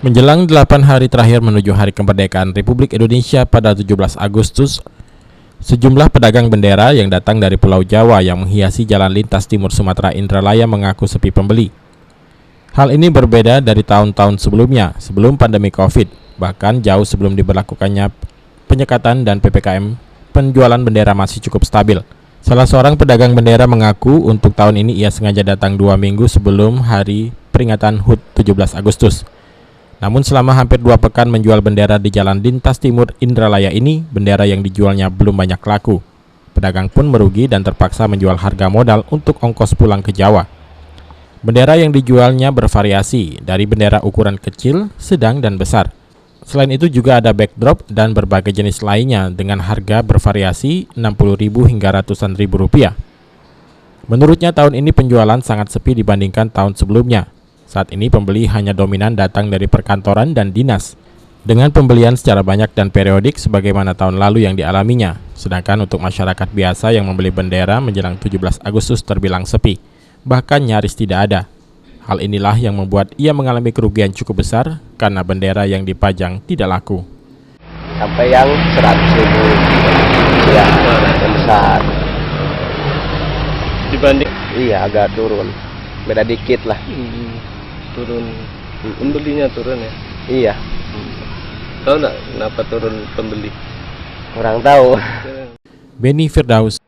Menjelang 8 hari terakhir menuju Hari Kemerdekaan Republik Indonesia pada 17 Agustus, sejumlah pedagang bendera yang datang dari Pulau Jawa yang menghiasi jalan lintas timur Sumatera Indralaya mengaku sepi pembeli. Hal ini berbeda dari tahun-tahun sebelumnya, sebelum pandemi Covid, bahkan jauh sebelum diberlakukannya penyekatan dan PPKM, penjualan bendera masih cukup stabil. Salah seorang pedagang bendera mengaku untuk tahun ini ia sengaja datang 2 minggu sebelum hari peringatan HUT 17 Agustus. Namun selama hampir 2 pekan menjual bendera di Jalan Lintas Timur Indralaya ini, bendera yang dijualnya belum banyak laku. Pedagang pun merugi dan terpaksa menjual harga modal untuk ongkos pulang ke Jawa. Bendera yang dijualnya bervariasi, dari bendera ukuran kecil, sedang, dan besar. Selain itu juga ada backdrop dan berbagai jenis lainnya dengan harga bervariasi 60.000 hingga ratusan ribu rupiah. Menurutnya tahun ini penjualan sangat sepi dibandingkan tahun sebelumnya. Saat ini pembeli hanya dominan datang dari perkantoran dan dinas, dengan pembelian secara banyak dan periodik sebagaimana tahun lalu yang dialaminya. Sedangkan untuk masyarakat biasa yang membeli bendera menjelang 17 Agustus terbilang sepi, bahkan nyaris tidak ada. Hal inilah yang membuat ia mengalami kerugian cukup besar karena bendera yang dipajang tidak laku. Sampai yang 100.000 ya, yang besar. Dibanding Iya, agak turun, beda dikit lah. turun, pembelinya turun ya. Iya, Tahu nggak kenapa turun pembeli? kurang tahu. Beni Firdaus,